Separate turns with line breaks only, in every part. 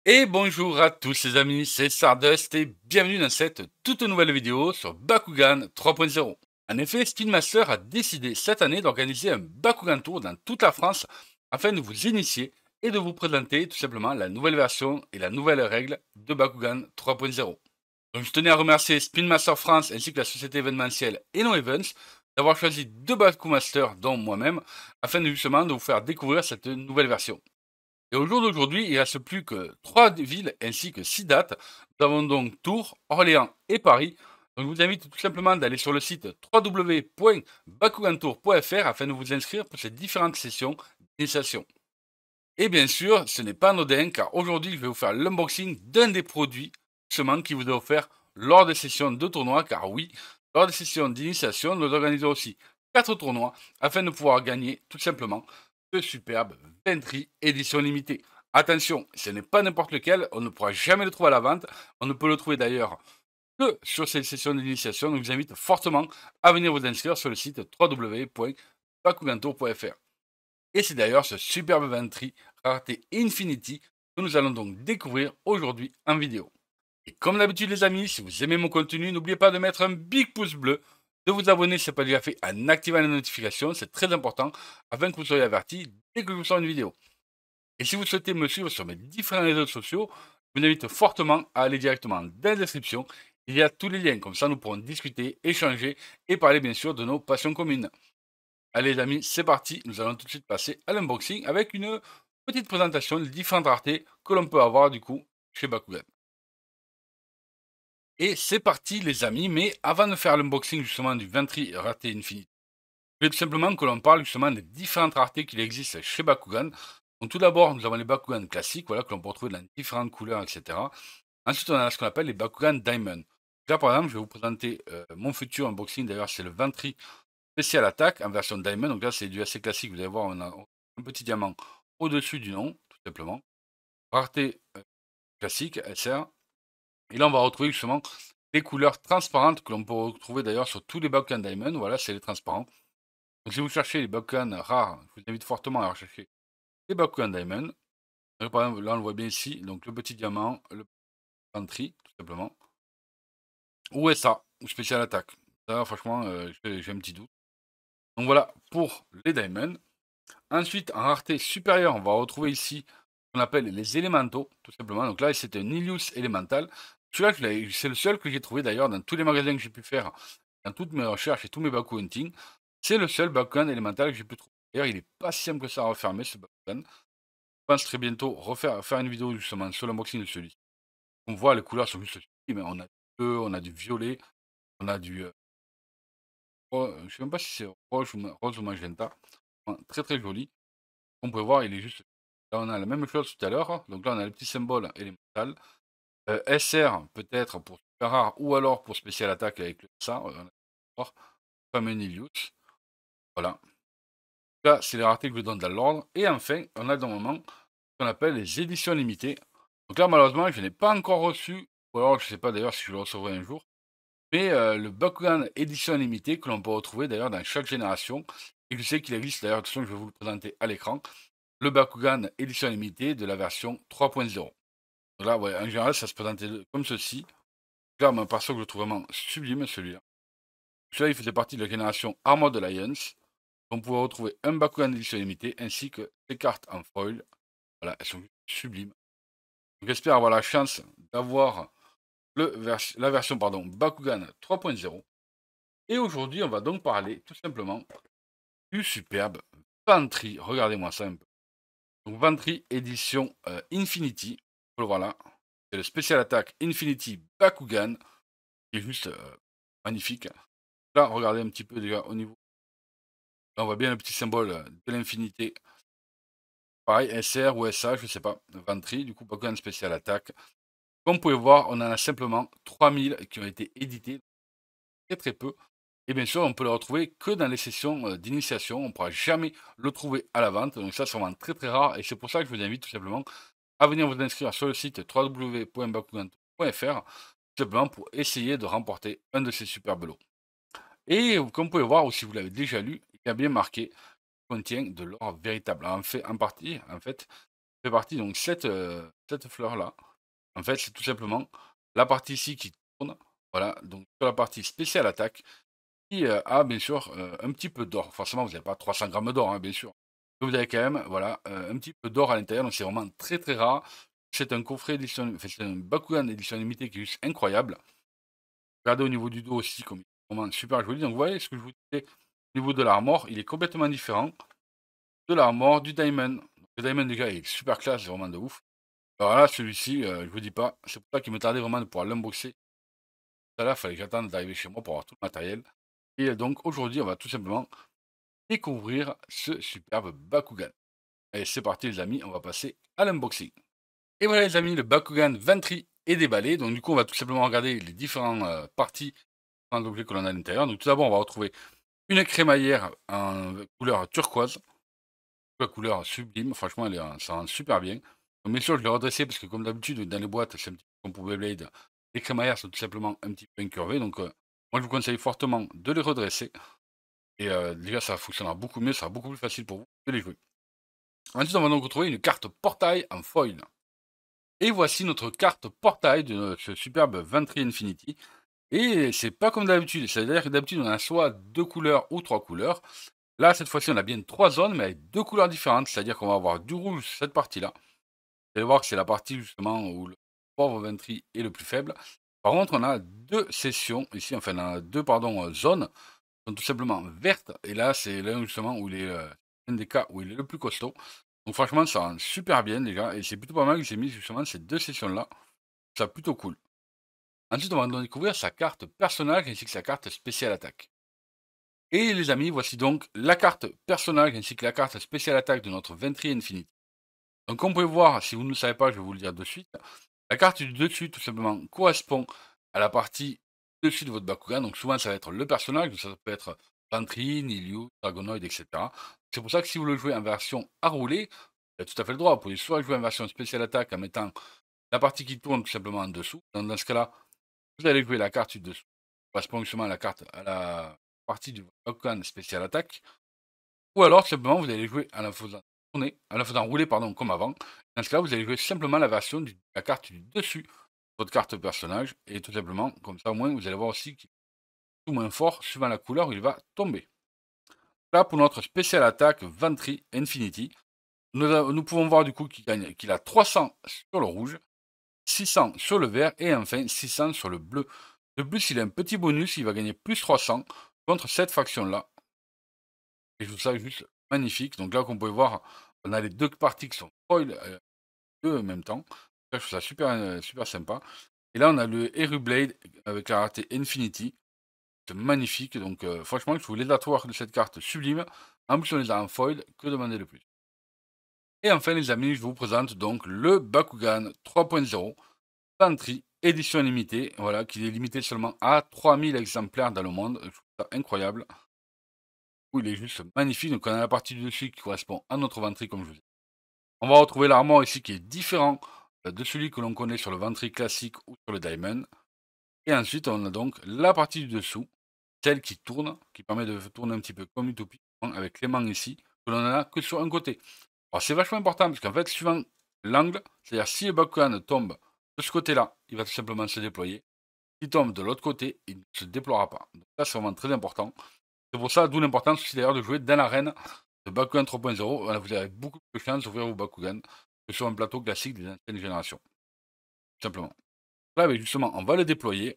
Et bonjour à tous les amis, c'est Stardust et bienvenue dans cette toute nouvelle vidéo sur Bakugan 3.0. En effet, Spin Master a décidé cette année d'organiser un Bakugan Tour dans toute la France afin de vous initier et de vous présenter tout simplement la nouvelle version et la nouvelle règle de Bakugan 3.0. Donc je tenais à remercier Spin Master France ainsi que la société événementielle Eno Events d'avoir choisi deux Bakugan Masters dont moi-même afin de justement de vous faire découvrir cette nouvelle version. Et au jour d'aujourd'hui, il ne reste plus que 3 villes ainsi que 6 dates. Nous avons donc Tours, Orléans et Paris. Donc je vous invite tout simplement d'aller sur le site www.bakugantour.fr afin de vous inscrire pour ces différentes sessions d'initiation. Et bien sûr, ce n'est pas anodin car aujourd'hui, je vais vous faire l'unboxing d'un des produits justement qui vous est offert lors des sessions de tournoi. Car oui, lors des sessions d'initiation, nous organisons aussi 4 tournois afin de pouvoir gagner tout simplement ce superbe Ventry édition limitée. Attention, ce n'est pas n'importe lequel, on ne pourra jamais le trouver à la vente. On ne peut le trouver d'ailleurs que sur ces sessions d'initiation. Donc je vous invite fortement à venir vous inscrire sur le site www.bakugantour.fr. Et c'est d'ailleurs ce superbe Ventry rareté Infinity que nous allons donc découvrir aujourd'hui en vidéo. Et comme d'habitude les amis, si vous aimez mon contenu, n'oubliez pas de mettre un big pouce bleu, de vous abonner si ce n'est pas déjà fait en activant les notifications, c'est très important afin que vous soyez avertis dès que je vous sors une vidéo. Et si vous souhaitez me suivre sur mes différents réseaux sociaux, je vous invite fortement à aller directement dans la description. Il y a tous les liens, comme ça nous pourrons discuter, échanger et parler bien sûr de nos passions communes. Allez les amis, c'est parti, nous allons tout de suite passer à l'unboxing avec une petite présentation des différentes raretés que l'on peut avoir du coup chez Bakugan. Et c'est parti les amis, mais avant de faire l'unboxing justement du Ventry rareté Infinity, je veux tout simplement que l'on parle justement des différentes raretés qu'il existe chez Bakugan. Donc tout d'abord, nous avons les Bakugan classiques, voilà, que l'on peut retrouver dans différentes couleurs, etc. Ensuite, on a ce qu'on appelle les Bakugan Diamond. Là, par exemple, je vais vous présenter mon futur unboxing, d'ailleurs c'est le Ventry spécial attaque en version Diamond. Donc là, c'est du assez classique. Vous allez voir, on a un petit diamant au-dessus du nom, tout simplement. Rareté classique, SR. Et là, on va retrouver justement les couleurs transparentes que l'on peut retrouver d'ailleurs sur tous les Bakugan Diamond. Voilà, c'est les transparents. Donc si vous cherchez les Bakugan rares, je vous invite fortement à rechercher les Bakugan Diamond. Donc, par exemple, là, on le voit bien ici. Donc le petit diamant, le Pantry, tout simplement. Ou SA, ou spécial attaque. Ça, franchement, j'ai un petit doute. Donc voilà pour les Diamond. Ensuite, en rareté supérieure, on va retrouver ici ce qu'on appelle les élémentaux, tout simplement. Donc là, c'est un Ilius élémental. Celui-là, c'est le seul que j'ai trouvé d'ailleurs dans tous les magasins que j'ai pu faire, dans toutes mes recherches et tous mes Baku Hunting. C'est le seul Bakugan élémental que j'ai pu trouver. D'ailleurs, il n'est pas si simple que ça à refermer, ce Bakugan. Je pense très bientôt faire une vidéo justement sur l'unboxing de celui-ci. On voit les couleurs sont juste sublimes, mais on a du bleu, on a du violet, on a du... je ne sais même pas si c'est rose ou magenta. Enfin, très très joli. On peut voir, il est juste là, on a la même chose tout à l'heure. Donc là, on a le petit symbole élémental. SR, peut-être pour super rare, ou alors pour spécial attaque avec le ça. On a comme un Ilius. Voilà. Là, c'est les raretés que je donne dans l'ordre. Et enfin, on a normalement ce qu'on appelle les éditions limitées. Donc là, malheureusement, je n'ai pas encore reçu, ou alors je ne sais pas d'ailleurs si je le recevrai un jour, mais le Bakugan édition limitée que l'on peut retrouver d'ailleurs dans chaque génération. Et je sais qu'il existe d'ailleurs, de toute façon, je vais vous le présenter à l'écran. Le Bakugan édition limitée de la version 3.0. Là, ouais, en général, ça se présentait comme ceci. Là, un perso que je trouve vraiment sublime, celui-là. Celui-là, il faisait partie de la génération Armored Alliance. On pouvait retrouver un Bakugan édition limitée ainsi que ses cartes en foil. Voilà, elles sont sublimes. Donc, j'espère avoir la chance d'avoir la version Bakugan 3.0. Et aujourd'hui, on va donc parler tout simplement du superbe Ventry. Regardez-moi ça un peu. Donc Ventry édition Infinity. On le voir là. C'est le spécial attaque Infinity Bakugan. Qui est juste magnifique. Là, regardez un petit peu déjà au niveau. Là, on voit bien le petit symbole de l'infinité. Pareil, SR ou SA, je sais pas. Ventry, du coup, Bakugan spécial attaque. Comme vous pouvez voir, on en a simplement 3000 qui ont été édités. Très très peu. Et bien sûr, on peut le retrouver que dans les sessions d'initiation. On ne pourra jamais le trouver à la vente. Donc ça, c'est vraiment très très rare. Et c'est pour ça que je vous invite tout simplement à venir vous inscrire sur le site www.bakugan.fr tout simplement pour essayer de remporter un de ces superbes lots. Et comme vous pouvez voir, ou si vous l'avez déjà lu, il y a bien marqué contient de l'or véritable. En fait, fait partie donc cette fleur-là. En fait, c'est tout simplement la partie ici qui tourne. Voilà, donc sur la partie spéciale attaque qui, a bien sûr, un petit peu d'or. Forcément, vous n'avez pas 300 grammes d'or, hein, bien sûr. Mais vous avez quand même, voilà, un petit peu d'or à l'intérieur, donc c'est vraiment très, très rare. C'est un coffret édition enfin, c'est un Bakugan édition limitée qui est juste incroyable. Regardez au niveau du dos aussi, comme il est vraiment super joli. Donc vous voyez ce que je vous disais, au niveau de l'armor, il est complètement différent de l'armor du Diamond. Le Diamond, déjà, il est super classe, c'est vraiment de ouf. Alors là, celui-ci, je vous dis pas, c'est pour ça qu'il me tardait vraiment de pouvoir l'unboxer. Tout à l'heure, il fallait que j'attende d'arriver chez moi pour avoir tout le matériel. Et donc aujourd'hui, on va tout simplement découvrir ce superbe Bakugan. Allez, c'est parti les amis, on va passer à l'unboxing. Et voilà les amis, le Bakugan Ventry est déballé. Donc du coup, on va tout simplement regarder les différentes parties, différents objets que l'on a à l'intérieur. Donc tout d'abord, on va retrouver une crémaillère en couleur turquoise. La couleur sublime, franchement, ça rend super bien. Donc, bien sûr, je l'ai redressé parce que comme d'habitude, dans les boîtes, c'est un petit peu comme pour Beyblade, les crémaillères sont tout simplement un petit peu incurvées. Donc moi, je vous conseille fortement de les redresser. Et déjà, ça fonctionnera beaucoup mieux, ça sera beaucoup plus facile pour vous de les jouer. Ensuite, on va donc retrouver une carte portail en foil. Et voici notre carte portail de ce superbe Ventry Infinity. Et c'est pas comme d'habitude, c'est-à-dire que d'habitude on a soit deux couleurs ou trois couleurs. Là, cette fois-ci, on a bien trois zones, mais avec deux couleurs différentes, c'est-à-dire qu'on va avoir du rouge sur cette partie-là. Vous allez voir que c'est la partie justement où le pauvre Ventry est le plus faible. Par contre, on a deux sessions ici, enfin on a deux pardon, zones qui sont tout simplement vertes. Et là, c'est là justement où il est un des cas où il est le plus costaud. Donc franchement, ça rend super bien déjà. Et c'est plutôt pas mal que j'ai mis justement ces deux sessions-là. Ça plutôt cool. Ensuite, on va donc découvrir sa carte personnage ainsi que sa carte spéciale attaque. Et les amis, voici donc la carte personnage ainsi que la carte spéciale attaque de notre Ventry Infinity. Donc comme vous pouvez voir, si vous ne le savez pas, je vais vous le dire de suite. La carte du dessus, tout simplement, correspond à la partie dessus de votre Bakugan. Donc souvent, ça va être le personnage, donc ça peut être Ventry, Nilio, Dragonoid, etc. C'est pour ça que si vous le jouez en version à rouler, vous avez tout à fait le droit. Vous pouvez soit jouer en version spéciale attaque en mettant la partie qui tourne tout simplement en dessous. Dans ce cas-là, vous allez jouer la carte du dessous, qui correspond justement à la carte, à la partie du Bakugan spécial attaque. Ou alors, simplement, vous allez jouer en la faisant tourner, en la faisant rouler, pardon, comme avant. Dans ce cas-là, vous allez jouer simplement la version de la carte du dessus de votre carte personnage. Et tout simplement, comme ça, au moins, vous allez voir aussi qu'il est tout moins fort, suivant la couleur où il va tomber. Là, pour notre spécial attaque Ventry Infinity, nous pouvons voir du coup qu'il a 300 sur le rouge, 600 sur le vert et enfin 600 sur le bleu. De plus, il a un petit bonus, il va gagner plus 300 contre cette faction-là. Et je trouve ça juste magnifique. Donc là, comme vous pouvez voir, on a les deux parties qui sont foil deux en même temps. Là, je trouve ça super, super sympa. Et là, on a le Blade avec la rareté Infinity. C'est magnifique. Donc franchement, je trouve les tatouages de cette carte sublime. En plus, on les a en foil. Que demander de plus? Et enfin, les amis, je vous présente donc le Bakugan 3.0 Pantry édition limitée. Voilà, qui est limité seulement à 3000 exemplaires dans le monde. Je trouve ça incroyable. Oui, il est juste magnifique. Donc, on a la partie du dessus qui correspond à notre ventrille, comme je vous ai dit. On va retrouver l'armor ici qui est différent de celui que l'on connaît sur le ventrille classique ou sur le Diamond. Et ensuite, on a donc la partie du dessous, celle qui tourne, qui permet de tourner un petit peu comme Utopie, avec les mains ici, que l'on n'a que sur un côté. Alors, c'est vachement important parce qu'en fait, suivant l'angle, c'est-à-dire si le Bakugan tombe de ce côté-là, il va tout simplement se déployer. S'il tombe de l'autre côté, il ne se déploiera pas. Donc, ça, c'est vraiment très important. C'est pour ça, d'où l'importance aussi d'ailleurs de jouer dans l'arène de Bakugan 3.0. Voilà, vous avez beaucoup plus de chances d'ouvrir vos Bakugan que sur un plateau classique des anciennes générations. Tout simplement. Là, ben, justement, on va le déployer.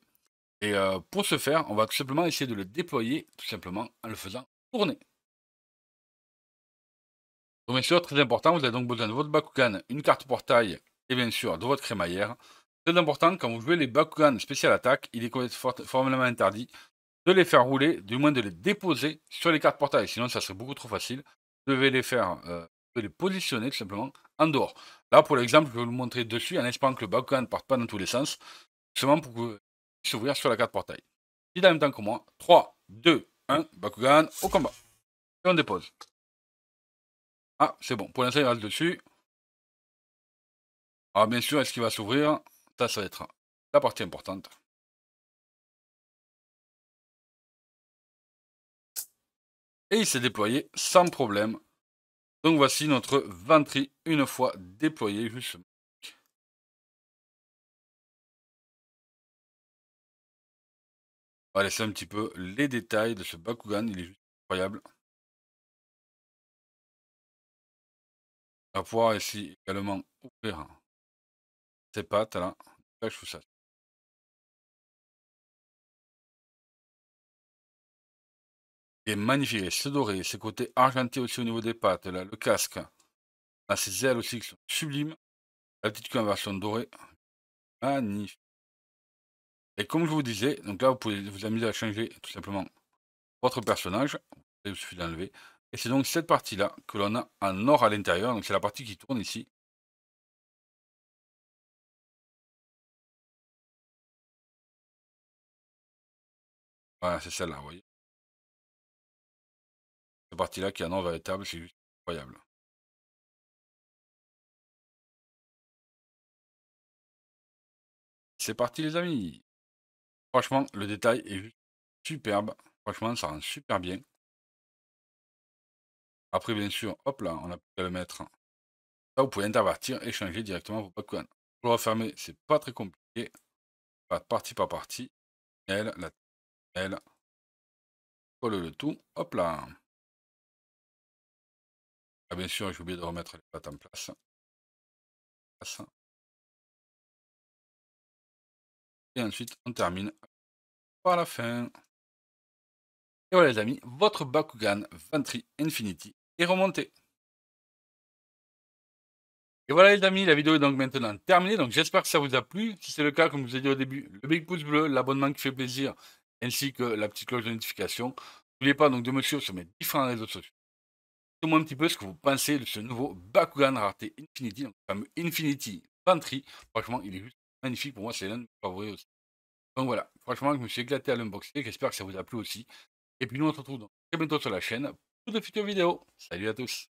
Et pour ce faire, on va tout simplement essayer de le déployer, tout simplement, en le faisant tourner. Donc bien sûr, très important, vous avez donc besoin de votre Bakugan, une carte portail et bien sûr de votre crémaillère. Très important, quand vous jouez les Bakugan spécial attaque, il est formellement interdit de les faire rouler, du moins de les déposer sur les cartes portail, sinon ça serait beaucoup trop facile. Vous devez les faire, vous devez les positionner tout simplement en dehors. Là, pour l'exemple, je vais vous le montrer dessus en espérant que le Bakugan ne parte pas dans tous les sens, justement pour que vous puissiez s'ouvrir sur la carte portail. Dites en même temps que moi, 3, 2, 1, Bakugan au combat. Et on dépose. Ah, c'est bon, pour l'instant il reste dessus. Alors bien sûr, est-ce qu'il va s'ouvrir? Ça va être la partie importante. Et il s'est déployé sans problème. Donc voici notre Ventry une fois déployé justement. On va laisser un petit peu les détails de ce Bakugan, il est juste incroyable. On va pouvoir ici également ouvrir ses pattes là. Là, je fais ça. Et magnifique, c'est doré, ses côtés argentés aussi au niveau des pattes, là, le casque. On a ses ailes aussi qui sont sublimes. La petite queue en version dorée, magnifique. Et comme je vous disais, donc là vous pouvez vous amuser à changer tout simplement votre personnage. Il suffit d'enlever. Et c'est donc cette partie-là que l'on a en or à l'intérieur. Donc c'est la partie qui tourne ici. Voilà, c'est celle-là, vous voyez. Cette partie-là qui est en or véritable, c'est juste incroyable. C'est parti les amis. Franchement, le détail est juste superbe. Franchement, ça rend super bien. Après, bien sûr, hop là, on a pu le mettre. Là, vous pouvez intervertir et changer directement vos Bakugan. Pour le refermer, c'est pas très compliqué. Voilà, partie par partie. Elle, elle, colle le tout. Hop là. Ah, bien sûr, j'ai oublié de remettre les pattes en place. Et ensuite, on termine par la fin. Et voilà les amis, votre Bakugan Ventry Infinity est remonté. Et voilà les amis, la vidéo est donc maintenant terminée, donc j'espère que ça vous a plu. Si c'est le cas, comme je vous ai dit au début, le big pouce bleu, l'abonnement qui fait plaisir, ainsi que la petite cloche de notification. N'oubliez pas donc de me suivre sur mes différents réseaux sociaux. Dites-moi un petit peu ce que vous pensez de ce nouveau Bakugan rareté Infinity, donc le fameux Infinity Ventry. Franchement, il est juste magnifique, pour moi c'est l'un de mes favoris aussi. Donc voilà, franchement, je me suis éclaté à l'unboxer, j'espère que ça vous a plu aussi. Et puis nous on se retrouve donc très bientôt sur la chaîne pour de futures vidéos. Salut à tous!